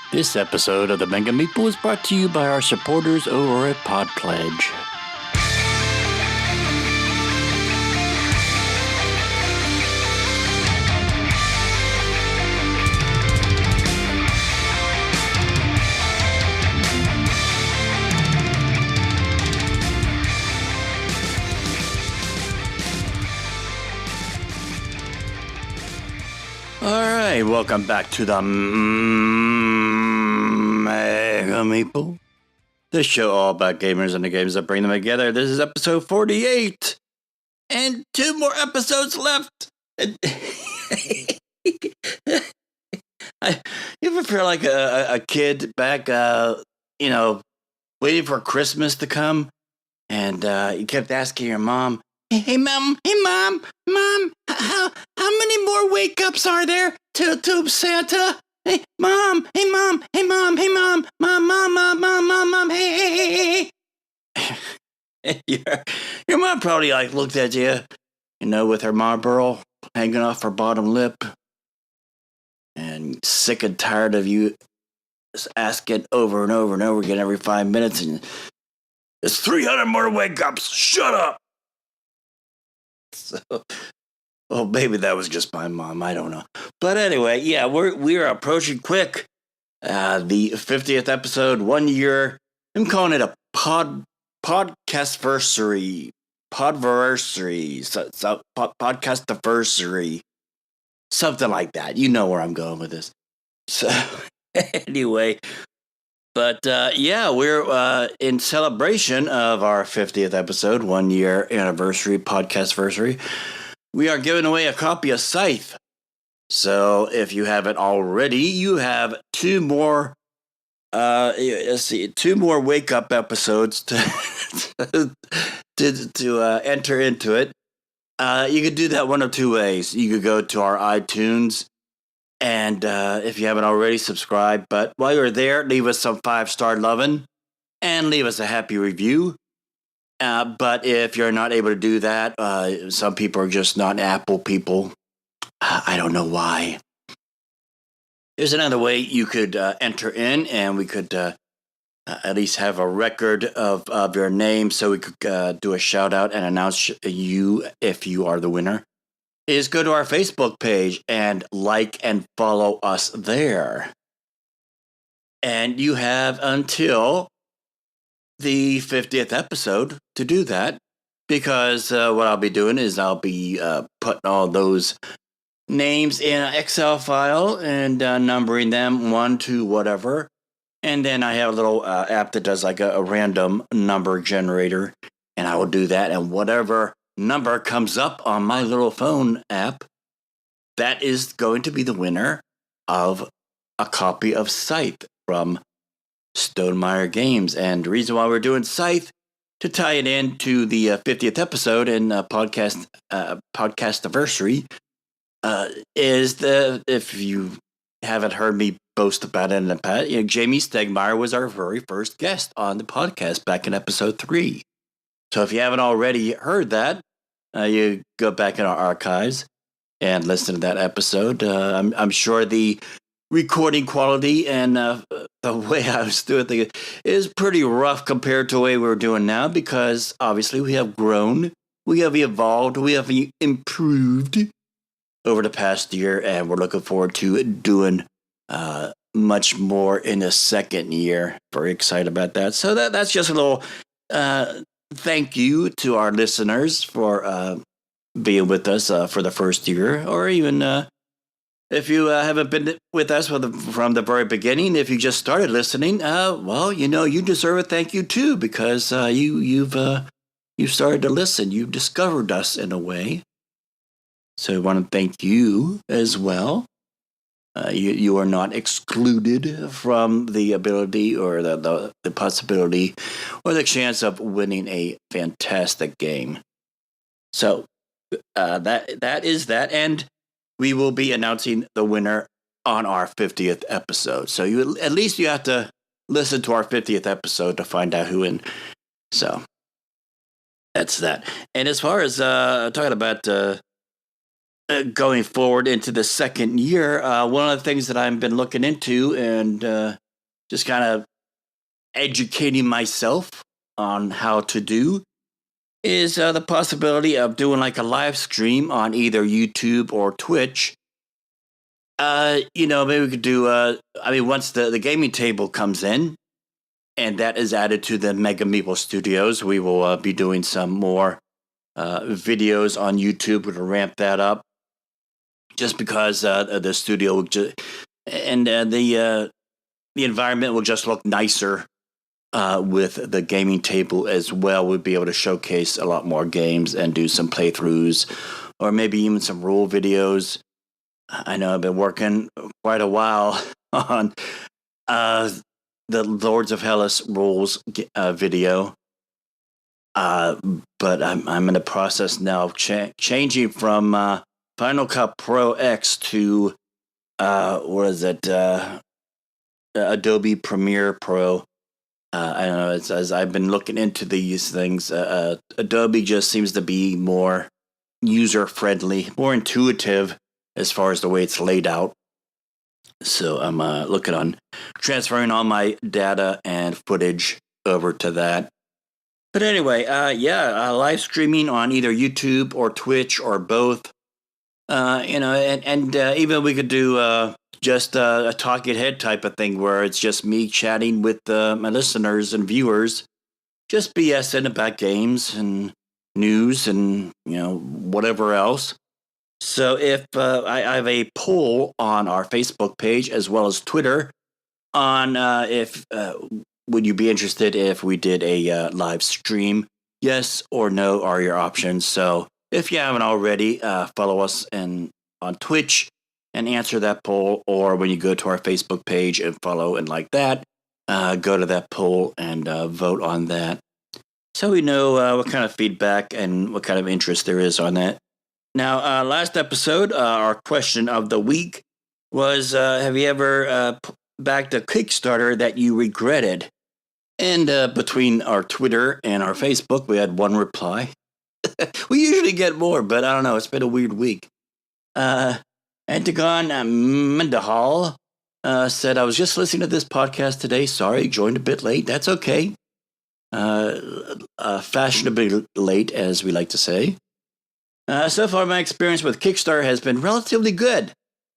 This episode of the Mega Meeple is brought to you by our supporters over at PodPledge. Alright, welcome back to the Mega Meeple, the show all about gamers and the games that bring them together. This is episode 48, and 2 more episodes left. You ever feel like a kid back, waiting for Christmas to come, and you kept asking your mom, Hey mom, how many more wake ups are there to Santa? Hey mom, mom, hey. Your mom probably looked at you, with her Marlboro hanging off her bottom lip, and sick and tired of you asking over and over and over again every 5 minutes, and there's 300 more wake ups. Shut up. So, well, maybe that was just my mom. I don't know. But anyway, yeah, we're approaching quick the 50th episode, 1 year. I'm calling it a podcastversary, podcastiversary, something like that. You know where I'm going with this. So anyway. But we're in celebration of our 50th episode, 1 year anniversary, podcastversary. We are giving away a copy of Scythe. So if you haven't already, you have 2 more. 2 more wake up episodes to enter into it. You could do that one of 2 ways. You could go to our iTunes. And if you haven't already, subscribe. But while you're there, leave us some 5-star loving and leave us a happy review. But if you're not able to do that, some people are just not Apple people. I don't know why. There's another way you could enter in, and we could at least have a record of your name so we could do a shout out and announce you if you are the winner. Is go to our Facebook page and like and follow us there. And you have until the 50th episode to do that, because what I'll be doing is I'll be putting all those names in an Excel file and numbering them 1 to whatever. And then I have a little app that does like a random number generator, and I will do that, and whatever number comes up on my little phone app, that is going to be the winner of a copy of Scythe from Stonemaier Games. And the reason why we're doing Scythe, to tie it into the 50th episode and podcastiversary, is if you haven't heard me boast about it in the past, Jamie Stegmaier was our very first guest on the podcast back in episode 3. So if you haven't already heard that, you go back in our archives and listen to that episode. I'm sure the recording quality and the way I was doing things is pretty rough compared to the way we're doing now, because obviously we have grown, we have evolved, we have improved over the past year, and we're looking forward to doing much more in the second year. Very excited about that. So that's just a little thank you to our listeners for being with us for the first year, or even if you haven't been with us from the very beginning. If you just started listening, you deserve a thank you too, because you've started to listen. You've discovered us in a way. So I want to thank you as well. You are not excluded from the ability or the possibility or the chance of winning a fantastic game. So that is that, and we will be announcing the winner on our 50th episode. So at least you have to listen to our 50th episode to find out who won. So that's that. And as far as talking about going forward into the second year, one of the things that I've been looking into and just kind of educating myself on how to do is the possibility of doing like a live stream on either YouTube or Twitch. Maybe we could do, once the gaming table comes in and that is added to the Mega Meeple studios, we will be doing some more videos on YouTube to ramp that up just because the studio will the environment will just look nicer with the gaming table as well. We'll be able to showcase a lot more games and do some playthroughs or maybe even some rule videos. I know I've been working quite a while on the Lords of Hellas rules video, but I'm in the process now of changing from Final Cut Pro X to Adobe Premiere Pro. I don't know. As I've been looking into these things, Adobe just seems to be more user friendly, more intuitive as far as the way it's laid out. So I'm looking on transferring all my data and footage over to that. But anyway, live streaming on either YouTube or Twitch or both. Even we could do just a talking head type of thing where it's just me chatting with my listeners and viewers, just BSing about games and news and whatever else. So if I have a poll on our Facebook page as well as Twitter on if would you be interested if we did a live stream? Yes or no are your options. So if you haven't already, follow us on Twitch and answer that poll, or when you go to our Facebook page and follow and like that, go to that poll and vote on that. So we know what kind of feedback and what kind of interest there is on that. Now, last episode, our question of the week was, have you ever backed a Kickstarter that you regretted? And between our Twitter and our Facebook, we had one reply. We usually get more, but I don't know. It's been a weird week. Antagon Mendahal said, I was just listening to this podcast today. Sorry, joined a bit late. That's okay. Fashionably late, as we like to say. So far, my experience with Kickstarter has been relatively good.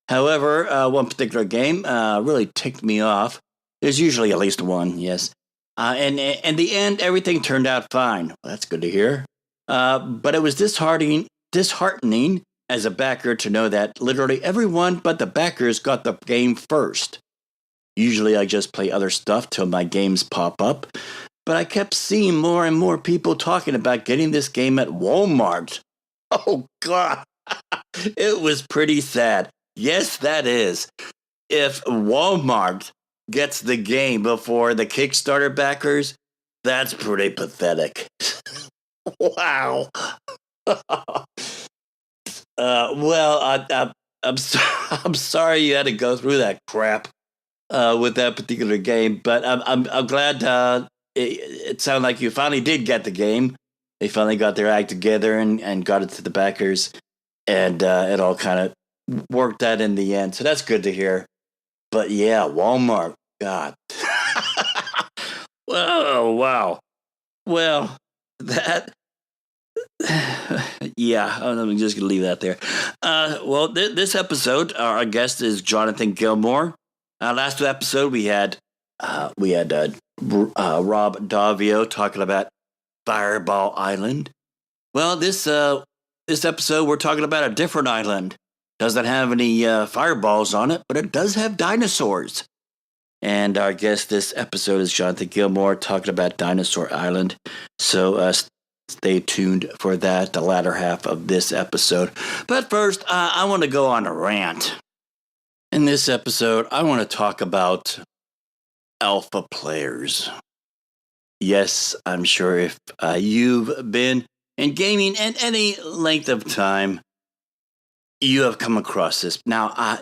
However, one particular game really ticked me off. There's usually at least one, yes. And in the end, everything turned out fine. Well, that's good to hear. But it was disheartening as a backer to know that literally everyone but the backers got the game first. Usually I just play other stuff till my games pop up, but I kept seeing more and more people talking about getting this game at Walmart. Oh, God. It was pretty sad. Yes, that is. If Walmart gets the game before the Kickstarter backers, that's pretty pathetic. Wow. I'm sorry you had to go through that crap with that particular game, but I'm glad it sounded like you finally did get the game. They finally got their act together and got it to the backers, and it all kind of worked out in the end. So that's good to hear. But yeah, Walmart, God. Whoa, wow. Well, that. Yeah, I'm just gonna leave that there. This episode, our guest is Jonathan Gilmour. Last episode we had Rob Davio talking about Fireball Island. Well, this episode we're talking about a different island. Doesn't have any fireballs on it, but it does have dinosaurs. And our guest this episode is Jonathan Gilmour talking about Dinosaur Island. So stay tuned for that, the latter half of this episode. But first, I want to go on a rant. In this episode, I want to talk about alpha players. Yes, I'm sure if you've been in gaming at any length of time, you have come across this. Now,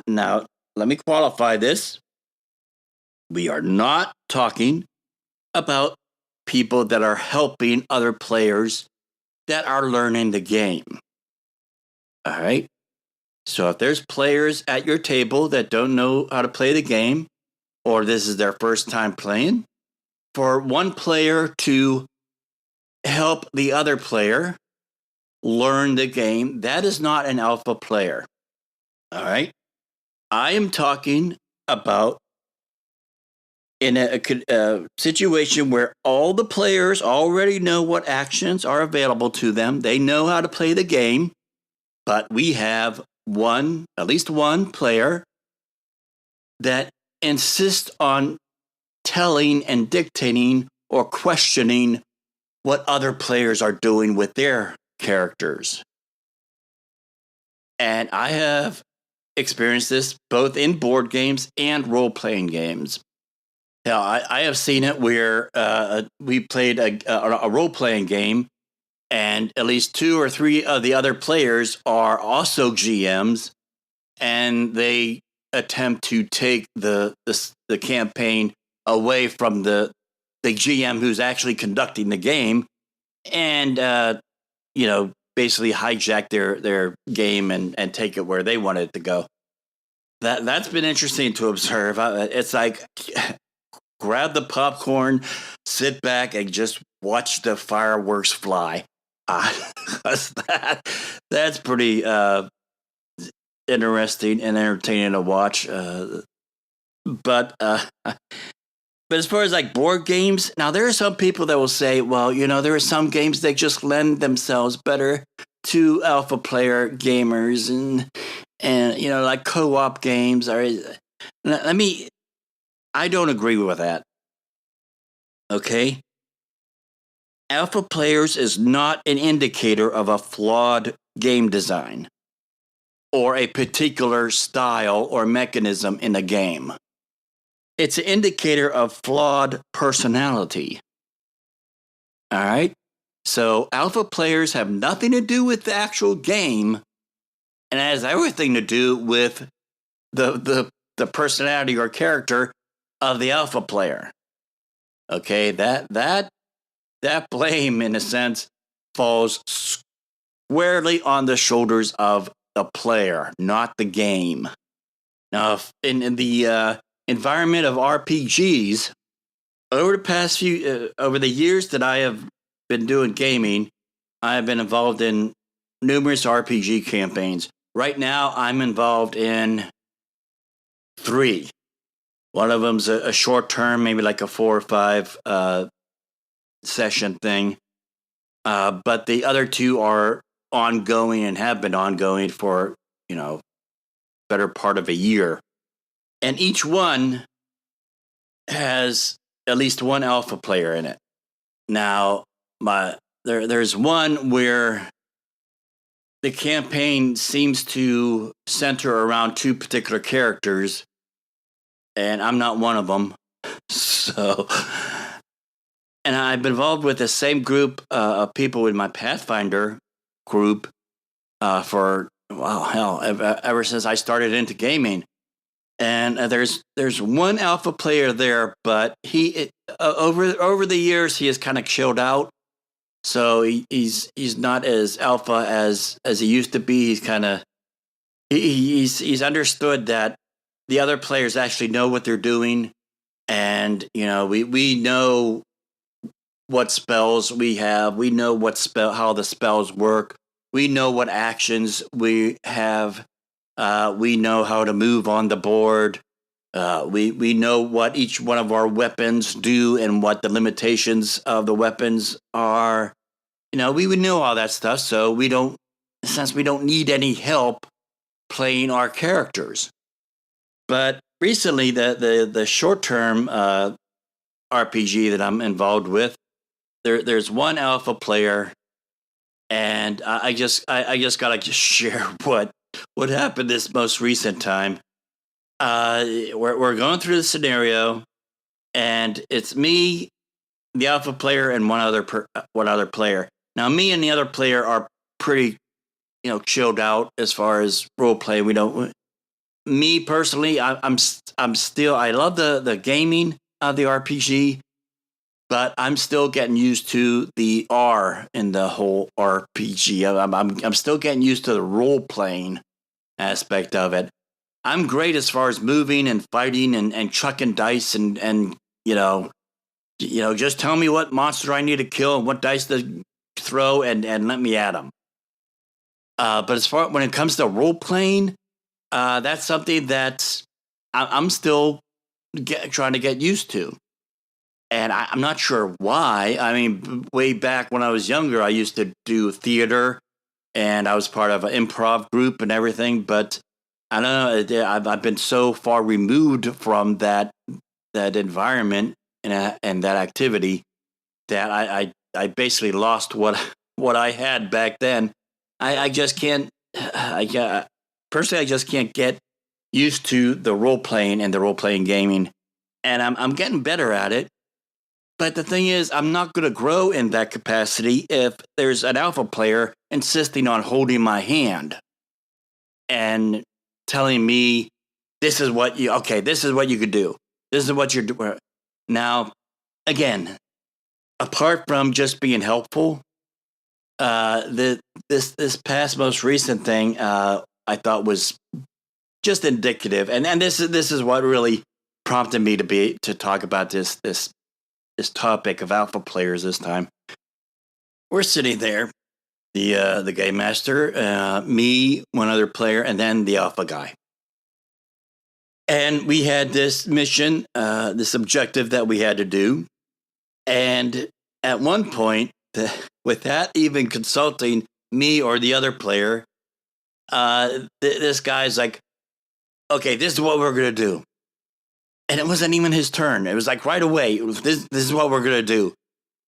let me qualify this. We are not talking about people that are helping other players that are learning the game. All right? So if there's players at your table that don't know how to play the game, or this is their first time playing, for one player to help the other player learn the game, that is not an alpha player. All right. I am talking about in a situation where all the players already know what actions are available to them. They know how to play the game, but we have at least one player that insists on telling and dictating or questioning what other players are doing with their characters. And I have experienced this both in board games and role-playing games. Now, I have seen it where we played a role-playing game, and at least 2 or 3 of the other players are also GMs, and they attempt to take the campaign away from the GM who's actually conducting the game, and basically hijack their game and take it where they want it to go. That's been interesting to observe. It's like grab the popcorn, sit back, and just watch the fireworks fly. That's pretty interesting and entertaining to watch. But as far as like board games, now there are some people that will say, well, there are some games that just lend themselves better to alpha player gamers and like co-op games. I don't agree with that. Okay? Alpha players is not an indicator of a flawed game design or a particular style or mechanism in a game. It's an indicator of flawed personality. All right? So alpha players have nothing to do with the actual game, and it has everything to do with the personality or character of the alpha player. Okay, that blame, in a sense, falls squarely on the shoulders of the player, not the game. Now, in the environment of RPGs, over the years that I have been doing gaming, I have been involved in numerous RPG campaigns. Right now, I'm involved in 3. One of them's a short term, maybe like a 4 or 5 session thing. But the other 2 are ongoing and have been ongoing for, better part of a year. And each one has at least one alpha player in it. Now, there's one where the campaign seems to center around 2 particular characters, and I'm not one of them. So, and I've been involved with the same group of people in my Pathfinder group for, ever since I started into gaming. And there's one alpha player there, but he over the years he has kind of chilled out. So he's not as alpha as he used to be. He's kind of he's understood that the other players actually know what they're doing, and we know what spells we have. We know how the spells work. We know what actions we have. We know how to move on the board. We know what each one of our weapons do and what the limitations of the weapons are. We would know all that stuff, so we don't need any help playing our characters. But recently, the short-term RPG that I'm involved with, there's one alpha player, and I just gotta share what happened this most recent time. We're going through the scenario, and it's me, the alpha player, and one other player. Now, me and the other player are pretty, chilled out as far as role play. We don't. Me personally, I'm still. I love the gaming of the RPG, but I'm still getting used to the R in the whole RPG. I'm still getting used to the role playing aspect of it. I'm great as far as moving and fighting and chucking dice and just tell me what monster I need to kill and what dice to throw and let me at them. But as far when it comes to role playing, that's something that I'm still trying to get used to. And I'm not sure why. I mean, way back when I was younger, I used to do theater and I was part of an improv group and everything. But I don't know, I've been so far removed from that environment and that activity that I basically lost what I had back then. I just can't. Personally, I just can't get used to the role playing and the role playing gaming, and I'm getting better at it. But the thing is, I'm not going to grow in that capacity if there's an alpha player insisting on holding my hand and telling me, this is what you could do. This is what you're doing. Now, again, apart from just being helpful, this past most recent thing I thought was just indicative, and this is what really prompted me to talk about this topic of alpha players this time. We're sitting there, the game master, me, one other player, and then the alpha guy. And we had this mission, this objective that we had to do. And at one point, without even consulting me or the other player, this guy's like, okay, this is what we're going to do. And it wasn't even his turn. It was like right away, this is what we're going to do.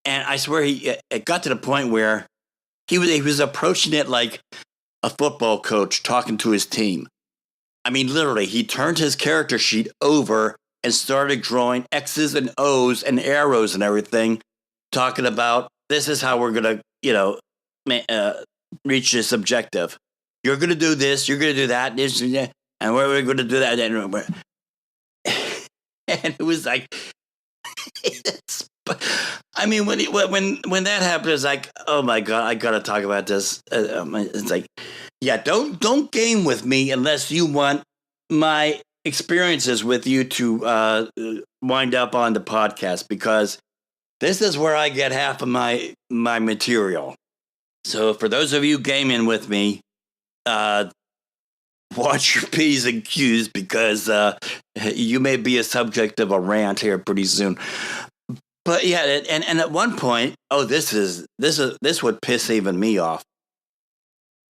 And I swear it got to the point where he was approaching it like a football coach talking to his team. I mean, literally, he turned his character sheet over and started drawing X's and O's and arrows and everything, talking about this is how we're going to, reach this objective. You're going to do this, you're going to do that, this, and we're going to do that. And it was like, I mean, when that happened, it's like, oh my God, I got to talk about this. It's like, yeah, don't game with me unless you want my experiences with you to wind up on the podcast, because this is where I get half of my material. So for those of you gaming with me, watch your P's and Q's, because you may be a subject of a rant here pretty soon. But yeah, and at one point, this would piss even me off.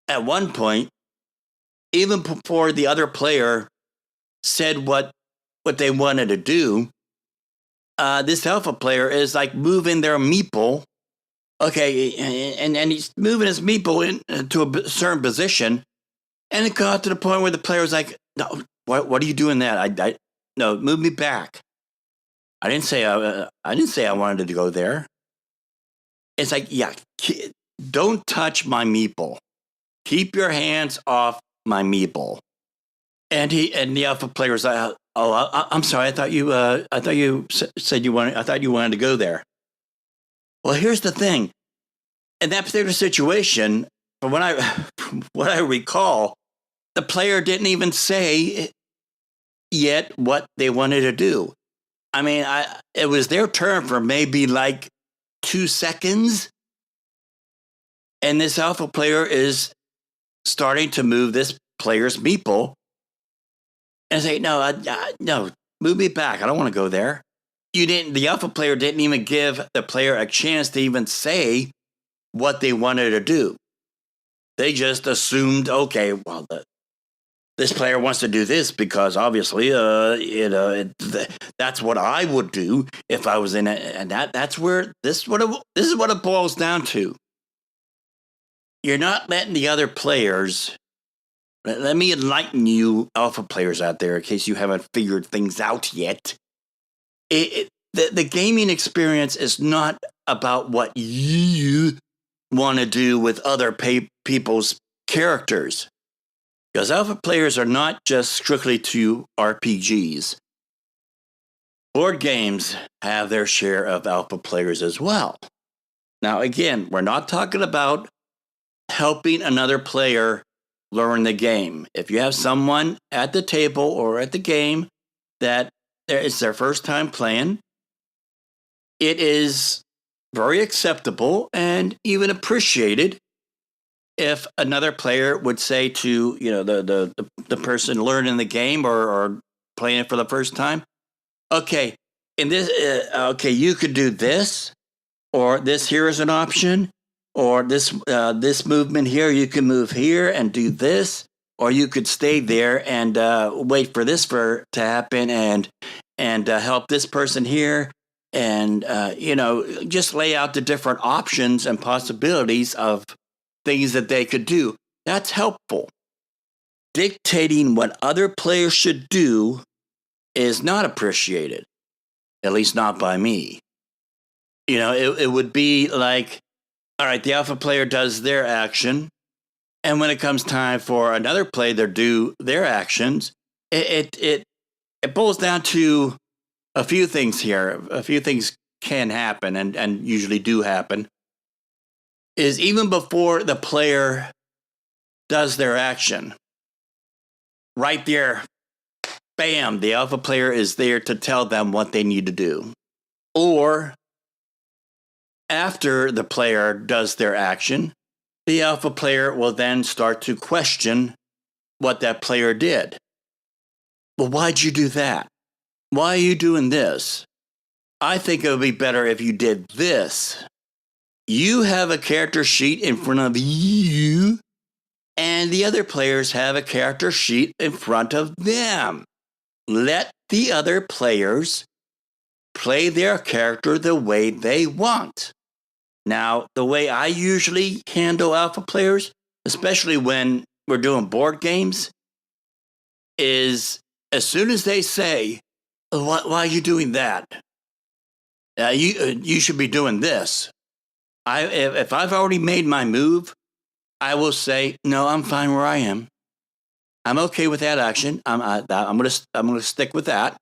At one point, even before the other player said what they wanted to do, this alpha player is like moving their meeple. Okay, and he's moving his meeple into a certain position, and it got to the point where the player was like, "No, what are you doing that? No, move me back." I didn't say I wanted to go there. It's like, yeah, don't touch my meeple. Keep your hands off my meeple. And the alpha player was like, I'm sorry. I thought you said you wanted. I thought you wanted to go there. Well, here's the thing. In that particular situation, from what I recall, the player didn't even say yet what they wanted to do. I mean, it was their turn for maybe like 2 seconds, and this alpha player is starting to move this player's meeple and say, no, move me back. I don't want to go there. The alpha player didn't even give the player a chance to even say what they wanted to do. They just assumed, okay, well, this player wants to do this because obviously, that's what I would do if I was in it. And that's where this is what it boils down to. You're not letting the other players. Let me enlighten you, alpha players out there, in case you haven't figured things out yet. The gaming experience is not about what you want to do with other people's characters. Because alpha players are not just strictly to RPGs. Board games have their share of alpha players as well. Now, again, we're not talking about helping another player learn the game. If you have someone at the table or at the game that it's their first time playing, it is very acceptable and even appreciated if another player would say to the person learning the game or playing it for the first time, okay, in this, you could do this, or this here is an option, or this movement here, you can move here and do this, or you could stay there and wait for this to happen and help this person here, and just lay out the different options and possibilities of things that they could do. That's helpful. Dictating what other players should do is not appreciated, at least not by me. It would be like, all right, the alpha player does their action, and when it comes time for another player to do their actions, it boils down to a few things here. A few things can happen and usually do happen. Is even before the player does their action, right there, bam, the alpha player is there to tell them what they need to do. Or after the player does their action, the alpha player will then start to question what that player did. Well, why'd you do that? Why are you doing this? I think it would be better if you did this. You have a character sheet in front of you, and the other players have a character sheet in front of them. Let the other players play their character the way they want. Now, the way I usually handle alpha players, especially when we're doing board games, is as soon as they say, why are you doing that? You should be doing this. If I've already made my move, I will say, no, I'm fine where I am. I'm okay with that action. I'm gonna stick with that.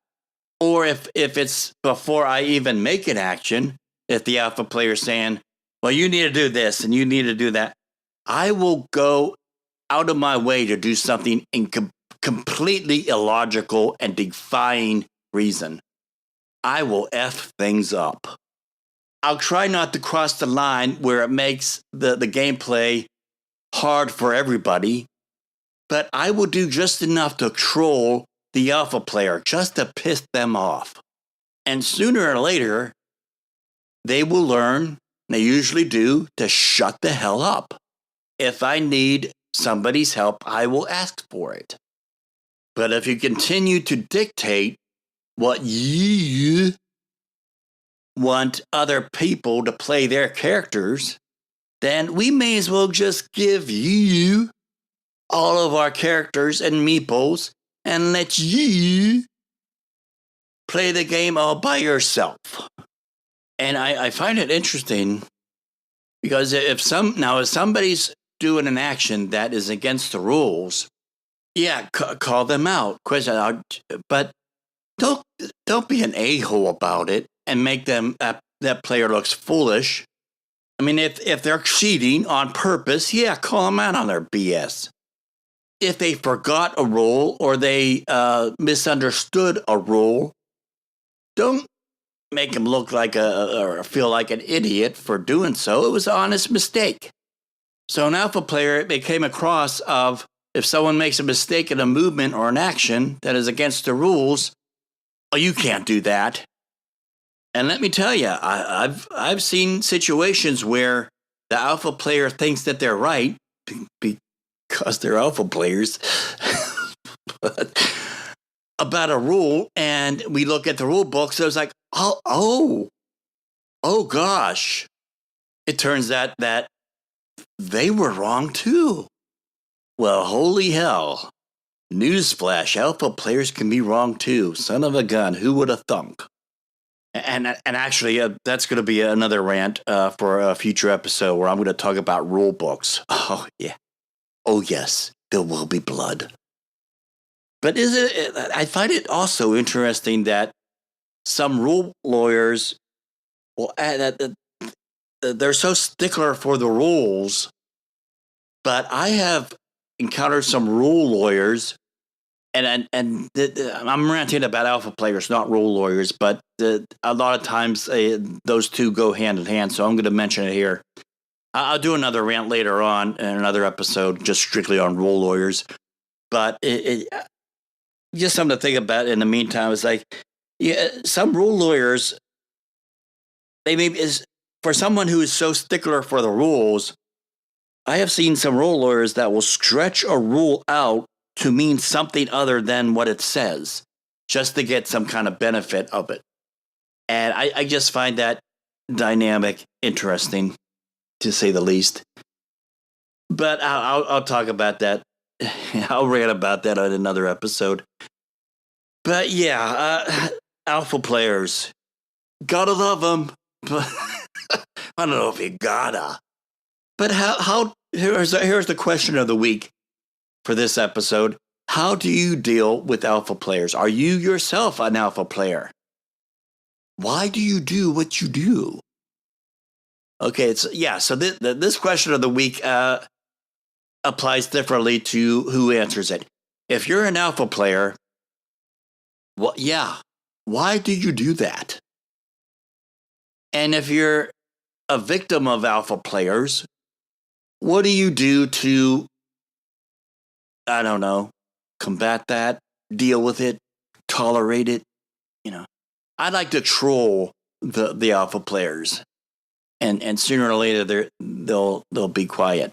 Or if it's before I even make an action, if the alpha player is saying, well, you need to do this and you need to do that, I will go out of my way to do something completely illogical and defying reason. I will F things up. I'll try not to cross the line where it makes the gameplay hard for everybody, but I will do just enough to troll the alpha player, just to piss them off. And sooner or later, they will learn, they usually do, to shut the hell up. If I need somebody's help, I will ask for it. But if you continue to dictate what you want other people to play their characters, then we may as well just give you all of our characters and meeples and let you play the game all by yourself. And I find it interesting because if somebody's doing an action that is against the rules, call them out, but don't be an a-hole about it and make them that player looks foolish. I mean, if they're cheating on purpose, call them out on their BS. If they forgot a rule or they misunderstood a rule, don't make them look like or feel like an idiot for doing so. It was an honest mistake. So an alpha player, they came across of if someone makes a mistake in a movement or an action that is against the rules, you can't do that. And let me tell you, I've seen situations where the alpha player thinks that they're right because they're alpha players about a rule, and we look at the rule book, so it's like, oh gosh, it turns out that they were wrong too. Well, holy hell! Newsflash: alpha players can be wrong too. Son of a gun, who would have thunk? And actually, that's going to be another rant for a future episode where I'm going to talk about rule books. Oh, yeah. Oh, yes. There will be blood. But I find it also interesting that some rule lawyers, they're so stickler for the rules. But I have encountered some rule lawyers, and I'm ranting about alpha players, not rule lawyers, but a lot of times those two go hand in hand. So I'm going to mention it here. I'll do another rant later on in another episode, just strictly on rule lawyers. But just something to think about in the meantime is like, some rule lawyers, they may is for someone who is so stickler for the rules. I have seen some rule lawyers that will stretch a rule out to mean something other than what it says, just to get some kind of benefit of it. And I just find that dynamic interesting, to say the least. But I'll talk about that. I'll rant about that on another episode. But yeah, alpha players, gotta love them. But I don't know if you gotta. But how? Here's the question of the week for this episode. How do you deal with alpha players? Are you yourself an alpha player? Why do you do what you do? Okay, so this question of the week applies differently to who answers it. If you're an alpha player, why do you do that? And if you're a victim of alpha players, what do you do to, I don't know, combat that, deal with it, tolerate it? I like to troll the alpha players, and sooner or later they'll be quiet.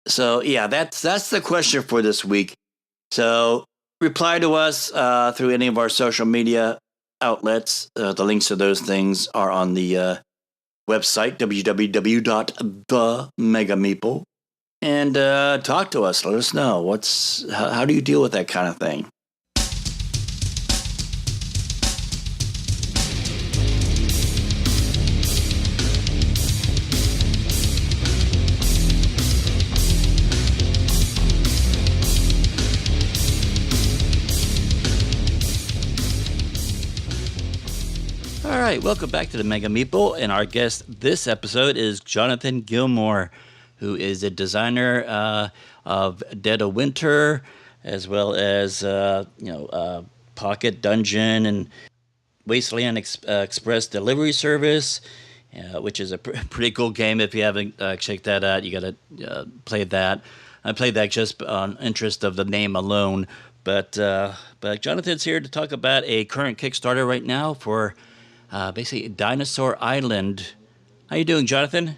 So yeah, that's the question for this week. So reply to us through any of our social media outlets. The links to those things are on the website, www.themegameeple, and talk to us. Let us know how do you deal with that kind of thing. All right, welcome back to the Mega Meeple, and our guest this episode is Jonathan Gilmour, who is a designer of Dead of Winter, as well as Pocket Dungeon and Wasteland Express Delivery Service, which is a pretty cool game. If you haven't checked that out, you got to play that. I played that just on interest of the name alone, but Jonathan's here to talk about a current Kickstarter right now for basically Dinosaur Island. How you doing, Jonathan?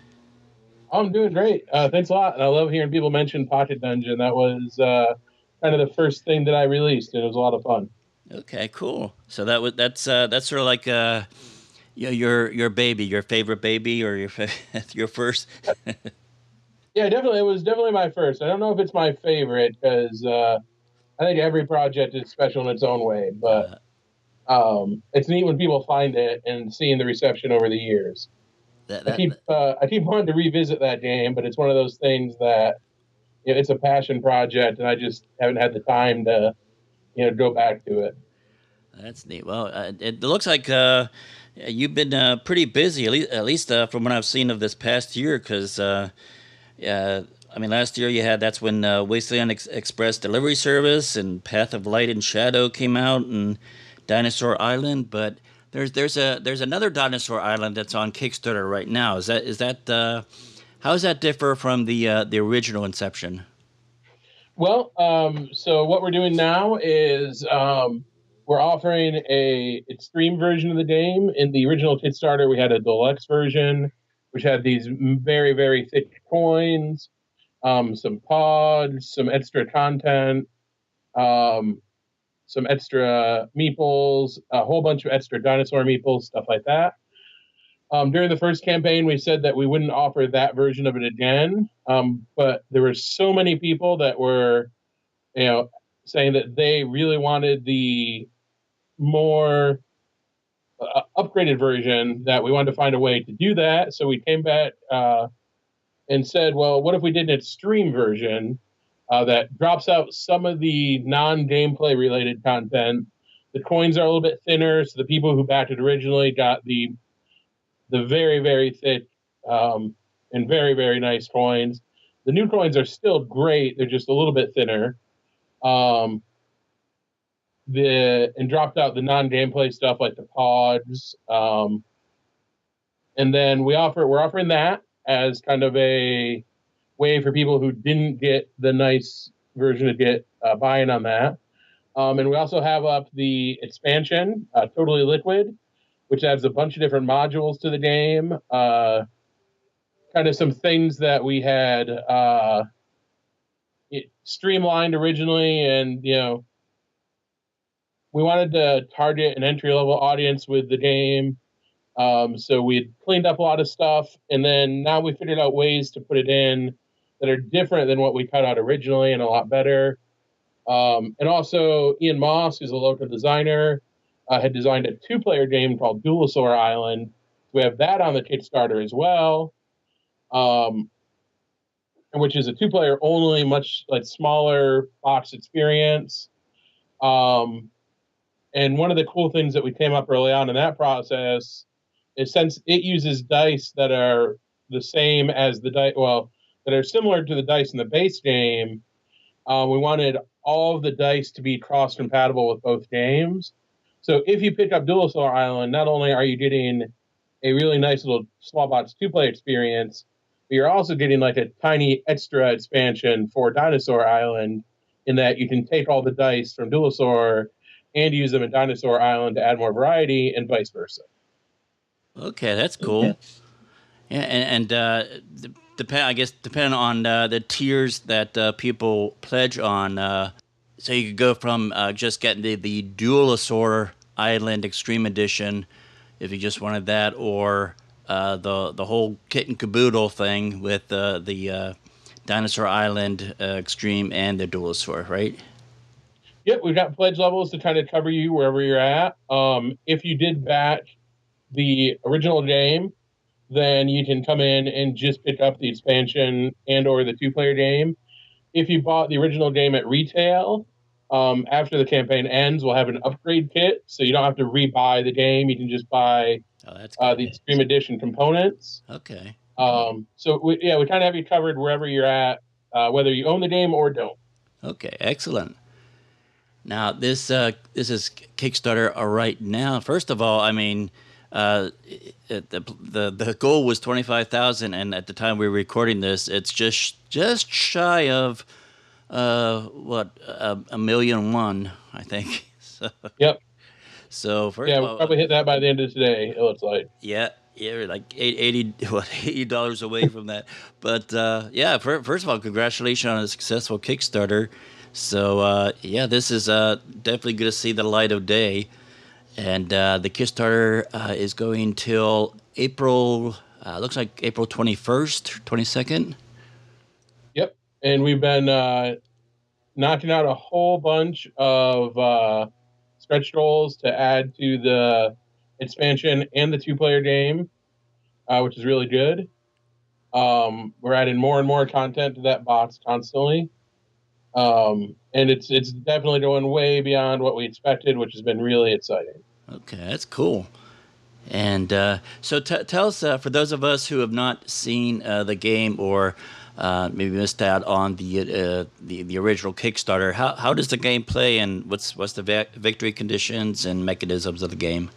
I'm doing great. Thanks a lot. And I love hearing people mention Pocket Dungeon. That was kind of the first thing that I released, and it was a lot of fun. Okay, cool. So that's sort of like your baby, your favorite baby, or your first. Yeah, definitely. It was definitely my first. I don't know if it's my favorite because I think every project is special in its own way, but it's neat when people find it and seeing the reception over the years. I keep wanting to revisit that game, but it's one of those things that it's a passion project, and I just haven't had the time to go back to it. That's neat. Well, it looks like you've been pretty busy, at least from what I've seen of this past year. Because last year that's when Wasteland Express Delivery Service and Path of Light and Shadow came out, and Dinosaur Island. But there's another Dinosaur Island that's on Kickstarter right now. Is that how does that differ from the original Inception? Well, so what we're doing now is we're offering a extreme version of the game. In the original Kickstarter, we had a deluxe version, which had these very, very thick coins, some pods, some extra content, some extra meeples, a whole bunch of extra dinosaur meeples, stuff like that. During the first campaign, we said that we wouldn't offer that version of it again, but there were so many people that were, saying that they really wanted the more upgraded version, that we wanted to find a way to do that. So we came back and said, well, what if we did an extreme version that drops out some of the non-gameplay related content? The coins are a little bit thinner, so the people who backed it originally got the very, very thick and very, very nice coins. The new coins are still great. They're just a little bit thinner. And dropped out the non-gameplay stuff like the pods. And then we're offering that as kind of a way for people who didn't get the nice version to get buy-in on that. And we also have up the expansion, Totally Liquid, which adds a bunch of different modules to the game. Kind of some things that we had streamlined originally, and we wanted to target an entry-level audience with the game. So we had cleaned up a lot of stuff, and then now we figured out ways to put it in that are different than what we cut out originally and a lot better. And also, Ian Moss, who's a local designer, had designed a 2-player game called Duelosaur Island. We have that on the Kickstarter as well, which is a 2-player only, much like smaller box experience. And one of the cool things that we came up early on in that process is, since it uses dice that are the same as the dice, that are similar to the dice in the base game, we wanted all of the dice to be cross-compatible with both games. So if you pick up Duelosaur Island, not only are you getting a really nice little small box 2-player experience, but you're also getting like a tiny extra expansion for Dinosaur Island, in that you can take all the dice from Duelosaur and use them in Dinosaur Island to add more variety, and vice versa. Okay, that's cool. Okay. Yeah, and depending on the tiers that people pledge on, so you could go from just getting the Duelosaur Island Extreme Edition, if you just wanted that, or the whole kit and caboodle thing with the Dinosaur Island Extreme and the Duelosaur, right? Yep, we've got pledge levels to kind of cover you wherever you're at. If you did back the original game, then you can come in and just pick up the expansion and or the 2-player game. If you bought the original game at retail, after the campaign ends, we'll have an upgrade kit, so you don't have to rebuy the game. You can just buy the Extreme Edition components. Okay. So we kind of have you covered wherever you're at, whether you own the game or don't. Okay, excellent. Now this is Kickstarter right now. First of all, I mean, the goal was 25,000, and at the time we were recording this, it's just shy of $1.1 million, I think. So, yep. So we'll probably hit that by the end of today. It looks like. Yeah, we're like $80 away from that. But first of all, congratulations on a successful Kickstarter. So this is definitely going to see the light of day. And the Kickstarter is going till April, looks like April 21st, 22nd. Yep. And we've been knocking out a whole bunch of stretch goals to add to the expansion and the 2-player game, which is really good. We're adding more and more content to that box constantly. And it's definitely going way beyond what we expected, which has been really exciting. Okay, that's cool. And so tell us, for those of us who have not seen the game or maybe missed out on the original Kickstarter, how does the game play, and what's the victory conditions and mechanisms of the game?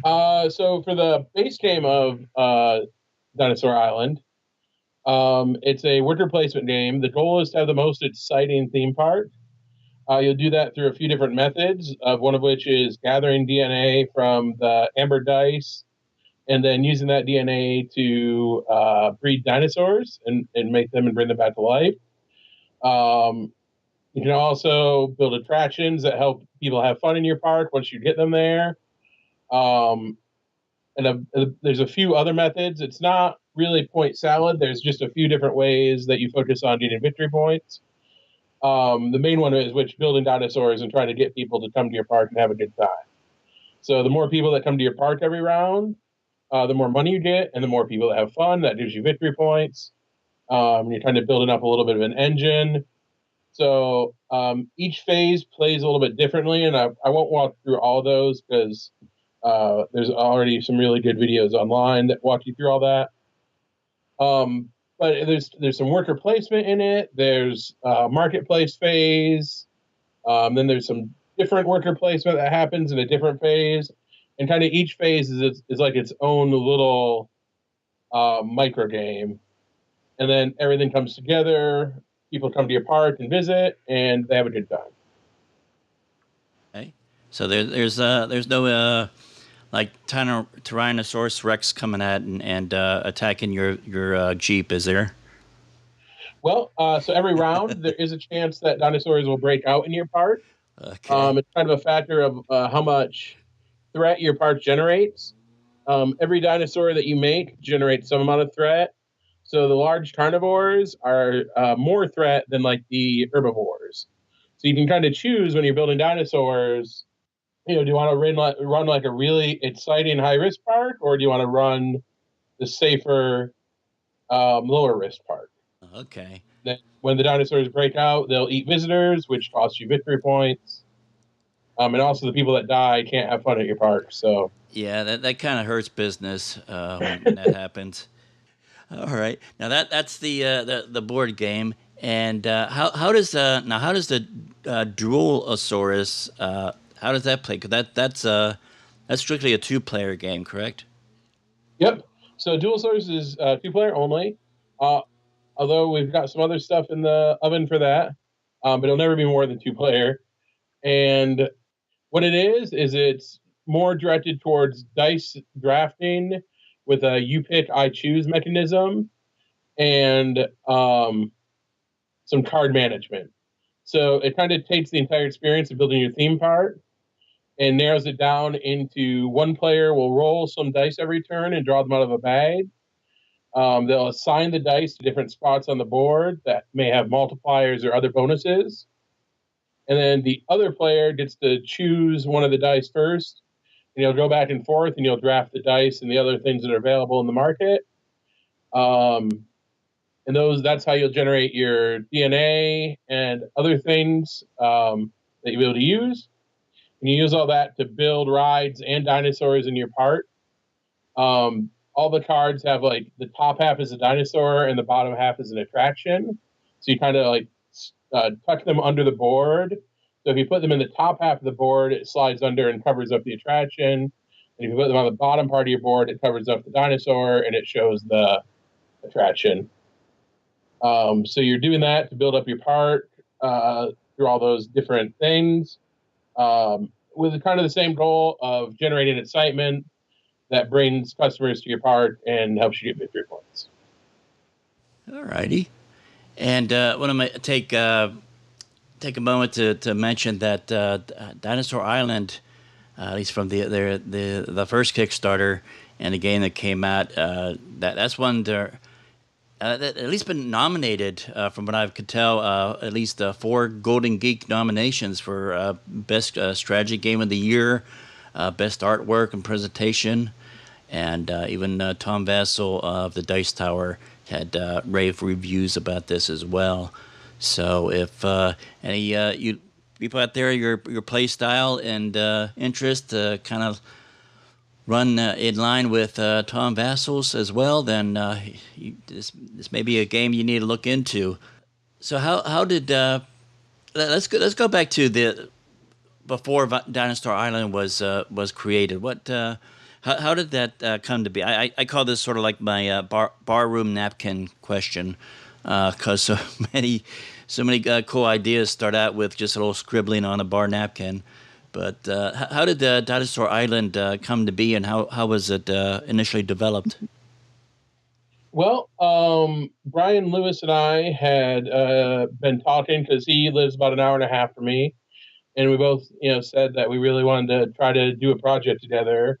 So for the base game of Dinosaur Island, it's a worker placement game. The goal is to have the most exciting theme park. You'll do that through a few different methods, one of which is gathering DNA from the amber dice and then using that DNA to breed dinosaurs and make them and bring them back to life. You can also build attractions that help people have fun in your park once you get them there. There's a few other methods. It's not really point salad. There's just a few different ways that you focus on getting victory points. The main one is building dinosaurs and trying to get people to come to your park and have a good time. So the more people that come to your park every round, the more money you get, and the more people that have fun, that gives you victory points. You're kind of building up a little bit of an engine. So each phase plays a little bit differently, and I won't walk through all those because there's already some really good videos online that walk you through all that. but there's some worker placement in it. There's marketplace phase. Then there's some different worker placement that happens in a different phase, and kind of each phase is like its own little micro game. And then everything comes together. People come to your park and visit, and they have a good time. Okay. So there's no like Tyrannosaurus Rex coming at and attacking your Jeep, is there? Well, so every round there is a chance that dinosaurs will break out in your park. Okay. It's kind of a factor of how much threat your park generates. Every dinosaur that you make generates some amount of threat. So the large carnivores are more threat than like the herbivores. So you can kind of choose when you're building dinosaurs. Do you want to run like a really exciting high risk park, or do you want to run the safer lower risk park? Okay. Then when the dinosaurs break out, they'll eat visitors, which costs you victory points. And also the people that die can't have fun at your park. So Yeah, that kind of hurts business when that happens. All right. Now that's the board game. And how does the Duelosaurus how does that play? Because that's strictly a two-player game, correct? yep. So Duelosaurs is 2 player only. Uh, Although we've got some other stuff in the oven for that, but it'll never be more than 2 player. And what it is it's more directed towards dice drafting with a you pick, I choose mechanism and some card management. So it kind of takes the entire experience of building your theme park and narrows it down into 1 player will roll some dice every turn and draw them out of a bag. They'll assign the dice to different spots on the board that may have multipliers or other bonuses. And then the other player gets to choose one of the dice first, and you'll go back and forth, and you'll draft the dice and the other things that are available in the market. Um, and that's how you'll generate your DNA and other things that you'll be able to use. And you use all that to build rides and dinosaurs in your park. All the cards have like the top half is a dinosaur and the bottom half is an attraction. So you kind of like tuck them under the board. So if you put them in the top half of the board, it slides under and covers up the attraction. And if you put them on the bottom part of your board, it covers up the dinosaur and it shows the attraction. So you're doing that to build up your park through all those different things with kind of the same goal of generating excitement that brings customers to your park and helps you get victory points. All righty. And want to take a moment to mention that Dinosaur Island, at least from the first Kickstarter and the game that came out, that's one that at least been nominated, from what I could tell, at least 4 Golden Geek nominations for Best Strategy Game of the Year, Best Artwork and Presentation, and even Tom Vassell of the Dice Tower had rave reviews about this as well. So if any you people out there, your play style and interest kind of run in line with Tom Vassell's as well, then this may be a game you need to look into. So how did let's go back to the before Dinosaur Island was created. What how did that come to be? I call this sort of like my barroom napkin question, because so many cool ideas start out with just a little scribbling on a bar napkin. But how did Dinosaur Island come to be, and how was it initially developed? Well, Brian Lewis and I had been talking because he lives about an hour and a half from me, and we both, said that we really wanted to try to do a project together.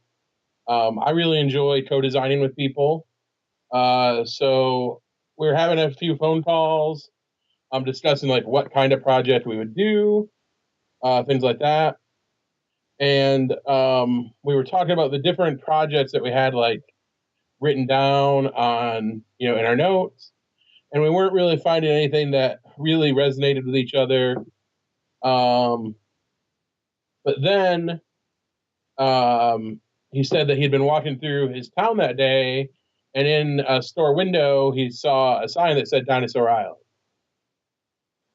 I really enjoy co-designing with people, so we were having a few phone calls, discussing like what kind of project we would do, things like that, and we were talking about the different projects that we had like written down on in our notes, and we weren't really finding anything that really resonated with each other. Um, but then he said that he'd been walking through his town that day And in a store window, he saw a sign that said Dinosaur Island.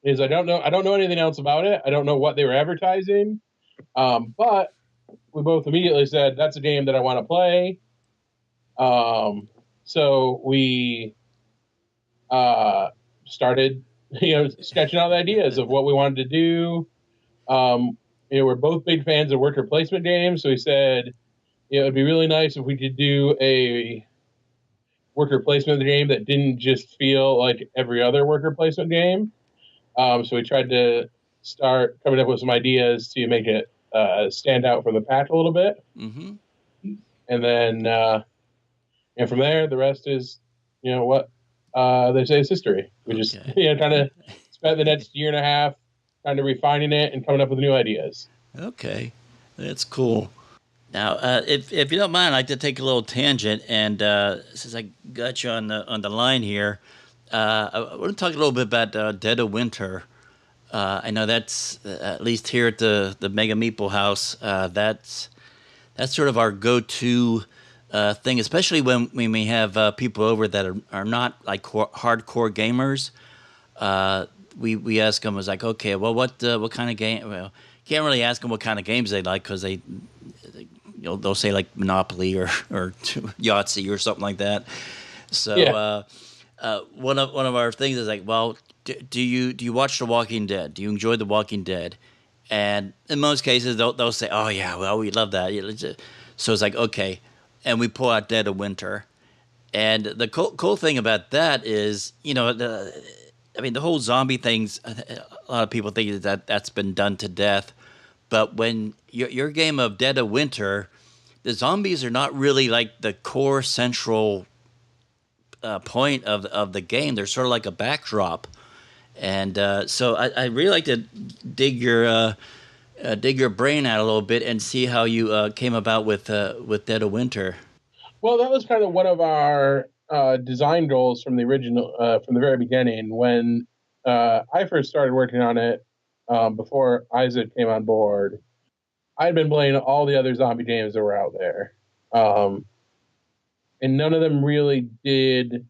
He's, I don't know anything else about it. I don't know what they were advertising. But we both immediately said, that's a game that I want to play. So we started, sketching out the ideas of what we wanted to do. We're both big fans of worker placement games. So we said, it'd be really nice if we could do a worker placement game that didn't just feel like every other worker placement game. So we tried to start coming up with some ideas to make it stand out from the pack a little bit. Mm-hmm. And then, and from there, the rest is, what they say is history. We just, kind of spent the next year and a half kind of refining it and coming up with new ideas. Okay, that's cool. Now, if you don't mind, I'd like to take a little tangent, and since I got you on the line here, I want to talk a little bit about Dead of Winter. I know that's at least here at the Mega Meeple house. That's sort of our go-to thing, especially when we have people over that are not like hardcore gamers. We ask them, was like, okay, well, what kind of game? Well, can't really ask them what kind of games they like because they'll say like Monopoly or Yahtzee or something like that. So one of our things is like, well, do you watch The Walking Dead? Do you enjoy The Walking Dead? And in most cases, they'll say, oh yeah, well, we love that. So it's like, okay, and we pull out Dead of Winter. And the cool thing about that is, the whole zombie things, a lot of people think that's been done to death. But when your game of Dead of Winter, the zombies are not really like the core central point of the game. They're sort of like a backdrop. And so I really like to dig your brain out a little bit and see how you came about with Dead of Winter. Well, that was kind of one of our design goals from the very beginning. When I first started working on it, before Isaac came on board, I'd been playing all the other zombie games that were out there. And none of them really did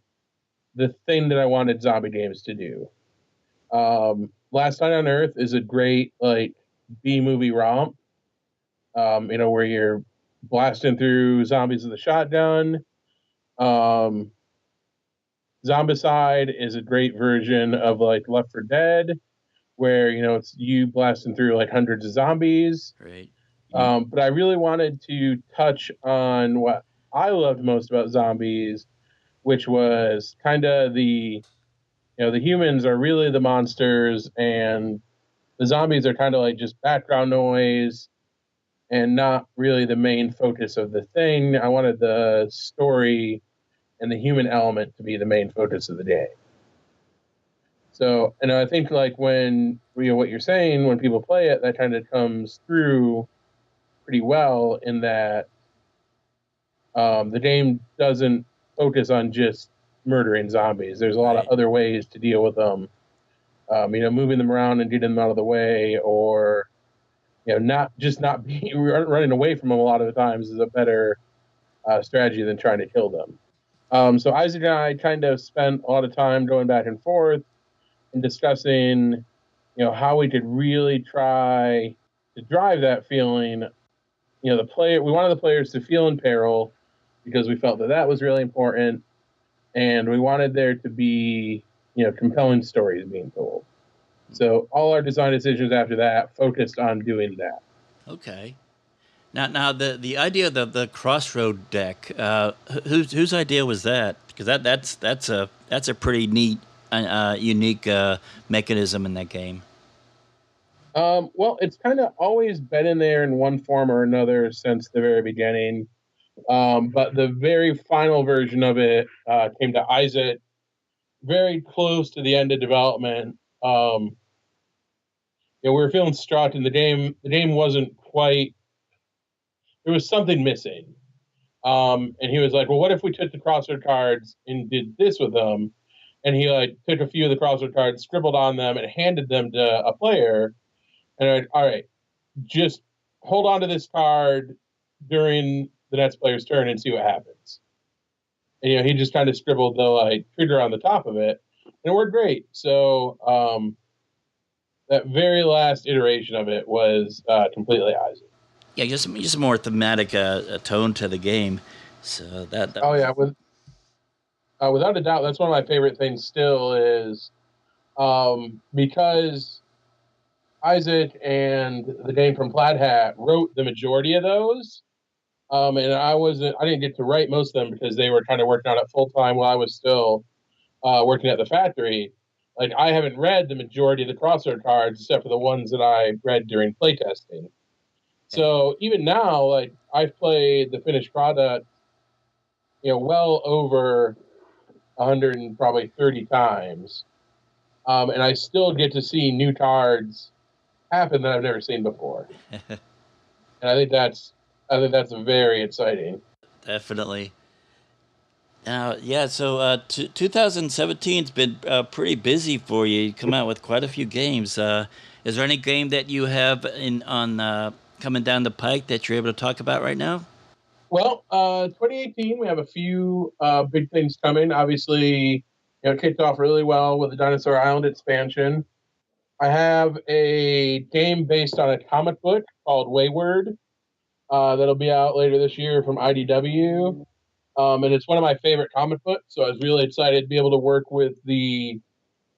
the thing that I wanted zombie games to do. Last Night on Earth is a great, B-movie romp, where you're blasting through zombies with a shotgun. Zombicide is a great version of, Left 4 Dead, where, it's you blasting through, hundreds of zombies. Right. But I really wanted to touch on what I loved most about zombies, which was kind of the humans are really the monsters, and the zombies are kind of like just background noise and not really the main focus of the thing. I wanted the story and the human element to be the main focus of the game. So, and I think when, what you're saying, when people play it, that kind of comes through pretty well in that the game doesn't focus on just murdering zombies. There's a lot of other ways to deal with them. Moving them around and getting them out of the way, or not being running away from them a lot of the times is a better strategy than trying to kill them. So Isaac and I kind of spent a lot of time going back and forth and discussing, how we could really try to drive that feeling. We wanted the players to feel in peril because we felt that was really important, and we wanted there to be, compelling stories being told. So all our design decisions after that focused on doing that. Okay. Now the idea of the crossroad deck, whose idea was that? Because that's a pretty neat, unique mechanism in that game. Well, it's kind of always been in there in one form or another since the very beginning. But the very final version of it came to Isaac very close to the end of development. We were feeling struck, and the game wasn't quite. There was something missing. And he was like, "Well, what if we took the crossword cards and did this with them?" And he took a few of the crossword cards, scribbled on them, and handed them to a player. And I, all right, just hold on to this card during the next player's turn and see what happens. And he just kind of scribbled the like trigger on the top of it, and it worked great. So that very last iteration of it was completely Isaac. Yeah, just a more thematic tone to the game. So that Oh was yeah, without a doubt, that's one of my favorite things. Still is because Isaac and the Dane from Plaid Hat wrote the majority of those. And I didn't get to write most of them because they were kind of working on it full time while I was still working at the factory. Like I haven't read the majority of the crossword cards except for the ones that I read during playtesting. okay. So even now, like I've played the finished product, well over 100 and probably 30 times, and I still get to see new cards happen that I've never seen before, and I think that's very exciting. Definitely. Yeah, so 2017's been pretty busy for you. You come out with quite a few games. Is there any game that you have in on coming down the pike that you're able to talk about right now? Well, 2018, we have a few big things coming. Obviously, it kicked off really well with the Dinosaur Island expansion. I have a game based on a comic book called Wayward that'll be out later this year from IDW. And it's one of my favorite comic books, so I was really excited to be able to work with the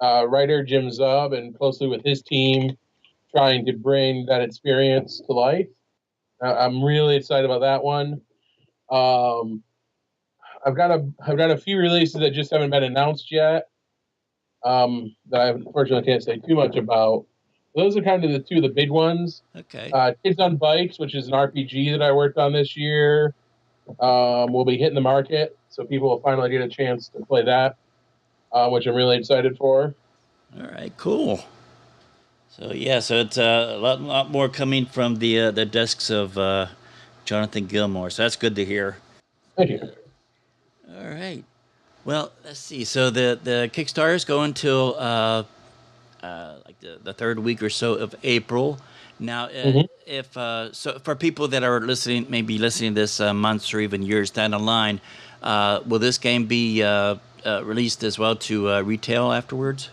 writer Jim Zub and closely with his team, trying to bring that experience to life. I'm really excited about that one. Um, I've got a few releases that just haven't been announced yet. That I unfortunately can't say too much about. Those are kind of the two of the big ones. Okay. Kids on Bikes, which is an RPG that I worked on this year, will be hitting the market, so people will finally get a chance to play that, which I'm really excited for. All right. Cool. So yeah, so it's a lot more coming from the desks of Jonathan Gilmour. So that's good to hear. Thank you. All right. Well, let's see. So the Kickstarter is going till like the third week or so of April. Now, Hmm. if so, for people that are listening, maybe listening this months or even years down the line, will this game be released as well to retail afterwards?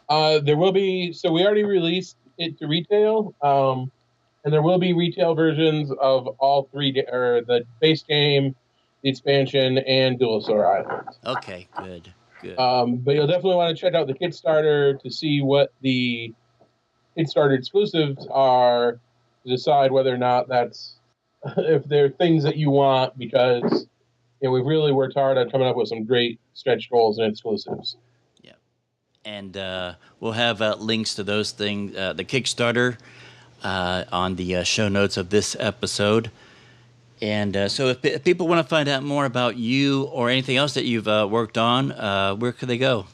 There will be, so we already released it to retail, and there will be retail versions of all three, or the base game, the expansion, and Duelosaur Island. Okay, good, good. But you'll definitely want to check out the Kickstarter to see what the Kickstarter exclusives are to decide whether or not that's if they're things that you want, because we've really worked hard on coming up with some great stretch goals and exclusives. Yeah, and we'll have links to those things, the Kickstarter, on the show notes of this episode. And so, if people want to find out more about you or anything else that you've worked on, where could they go?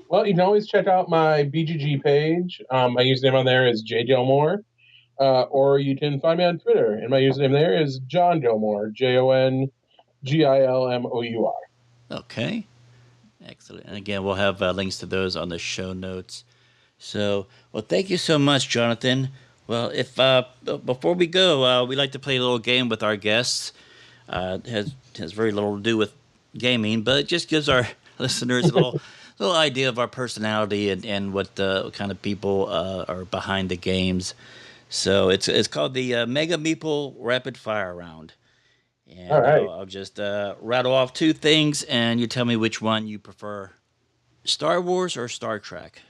Well, you can always check out my BGG page. My username on there is J Gilmour, or you can find me on Twitter, and my username there is John Gilmour, JonGilmour. Okay, excellent. And again, we'll have links to those on the show notes. So, well, thank you so much, Jonathan. Well, if before we go, we like to play a little game with our guests. Has very little to do with gaming, but it just gives our listeners a little idea of our personality and what kind of people are behind the games. So it's called the Mega Meeple Rapid Fire Round, All and right, I'll just rattle off two things, and you tell me which one you prefer: Star Wars or Star Trek.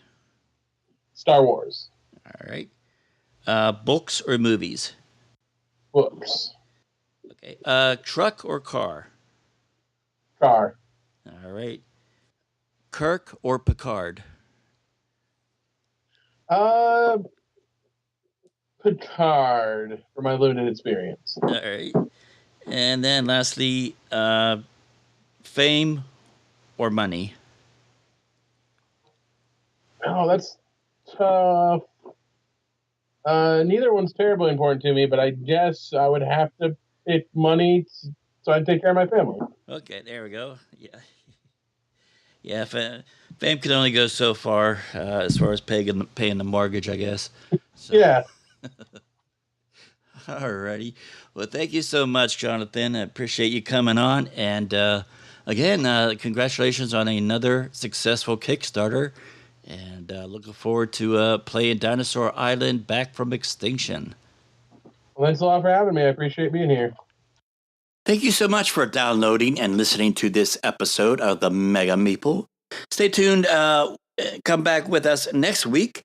Star Wars All right. Books or movies? books, Okay. Truck or car? car, All right. Kirk or Picard? uh, Picard for my limited experience. All right. And then lastly, fame or money? Oh, that's tough. Neither one's terribly important to me, but I guess I would have to pick money so I take care of my family. Okay, there we go. Yeah. Yeah, fame can only go so far as paying the mortgage, I guess. So, Yeah, Alrighty. Well, thank you so much, Jonathan. I appreciate you coming on. And again, congratulations on another successful Kickstarter. And looking forward to playing Dinosaur Island Back from Extinction. Well, thanks a lot for having me. I appreciate being here. Thank you so much for downloading and listening to this episode of the Mega Meeple. Stay tuned. Come back with us next week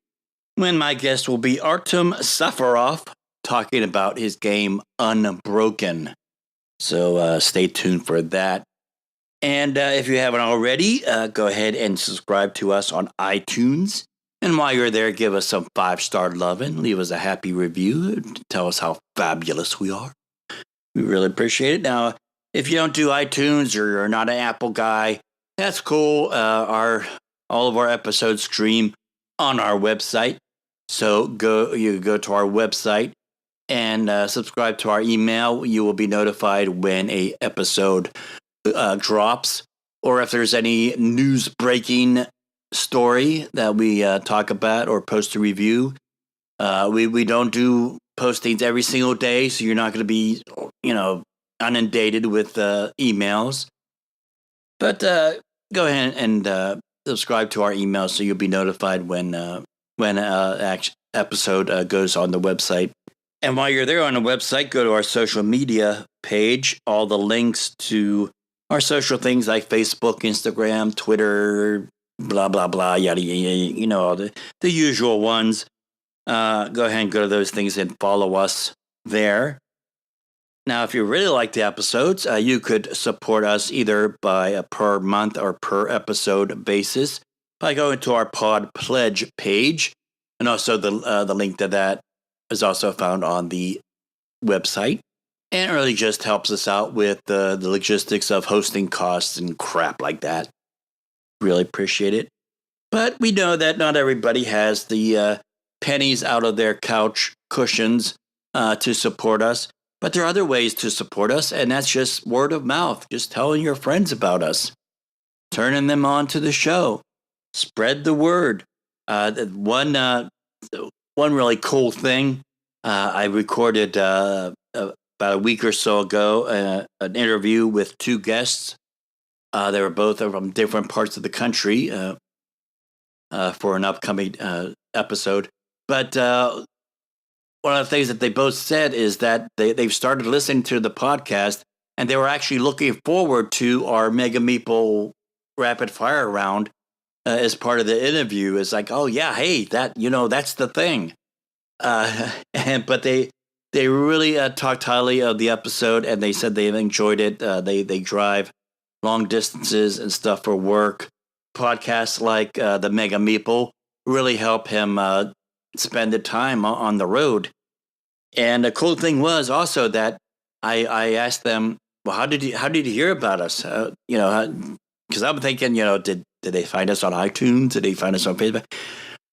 when my guest will be Artem Safarov talking about his game Unbroken. So stay tuned for that. And if you haven't already, go ahead and subscribe to us on iTunes. And while you're there, give us some 5-star loving. Leave us a happy review. Tell us how fabulous we are. We really appreciate it. Now, if you don't do iTunes or you're not an Apple guy, that's cool. All of our episodes stream on our website. So you go to our website and subscribe to our email. You will be notified when a episode drops, or if there's any news breaking story that we talk about or post a review. We don't do postings every single day, so you're not going to be inundated with emails. But go ahead and subscribe to our email so you'll be notified when episode goes on the website. And while you're there on the website, go to our social media page. All the links to our social things like Facebook, Instagram, Twitter, blah, blah, blah, yada, yada, all the usual ones. Go ahead and go to those things and follow us there. Now, if you really like the episodes, you could support us either by a per month or per episode basis by going to our Pod Pledge page. And also the link to that is also found on the website. And it really just helps us out with the logistics of hosting costs and crap like that. Really appreciate it. But we know that not everybody has the pennies out of their couch cushions to support us. But there are other ways to support us, and that's just word of mouth, just telling your friends about us, turning them on to the show, spread the word. One really cool thing, I recorded about a week or so ago an interview with 2 guests. They were both from different parts of the country for an upcoming episode. But one of the things that they both said is that they've started listening to the podcast, and they were actually looking forward to our Mega Meeple rapid fire round as part of the interview. It's like, oh yeah, hey, that's the thing. But they really talked highly of the episode, and they said they've enjoyed it. They drive long distances and stuff for work. Podcasts like the Mega Meeple really help him spend the time on the road. And the cool thing was also that I asked them, well, how did you hear about us? Because I'm thinking, did they find us on iTunes? Did they find us on Facebook?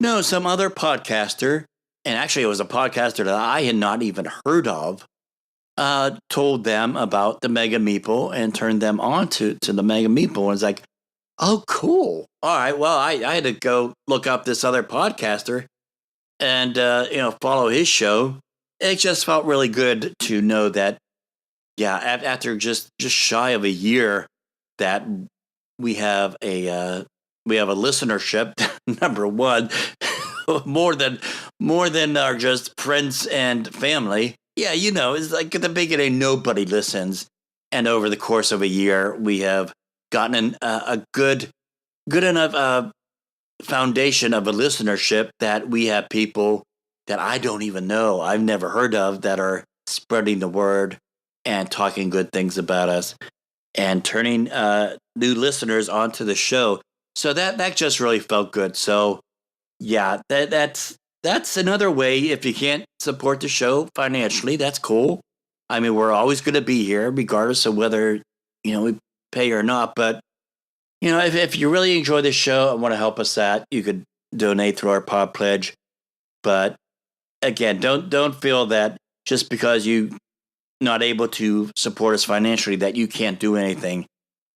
No, some other podcaster, and actually it was a podcaster that I had not even heard of, told them about the Mega Meeple and turned them on to the Mega Meeple. And it's like, oh, cool. All right, well, I had to go look up this other podcaster and follow his show. It just felt really good to know that, yeah, after just shy of a year, that we have a listenership. Number one, more than our just friends and family. Yeah, it's like at the beginning nobody listens, and over the course of a year, we have gotten a good enough foundation of a listenership that we have people that I don't even know, I've never heard of, that are spreading the word and talking good things about us and turning new listeners onto the show. So that just really felt good. So yeah, that's another way. If you can't support the show financially, that's cool. I mean, we're always going to be here regardless of whether, we pay or not. But, if you really enjoy the show and want to help us out, you could donate through our Pod Pledge. But again, don't feel that just because you're not able to support us financially that you can't do anything.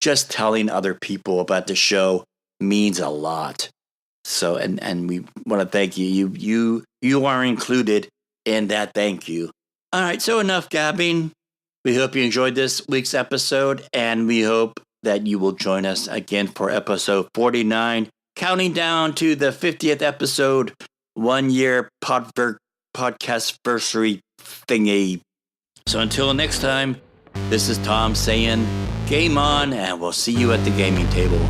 Just telling other people about the show means a lot. So, and we want to thank you. You are included in that thank you. All right, so enough gabbing. We hope you enjoyed this week's episode, and we hope that you will join us again for episode 49, counting down to the 50th episode, 1 year podcast-versary thingy. So until next time, this is Tom saying, game on, and we'll see you at the gaming table.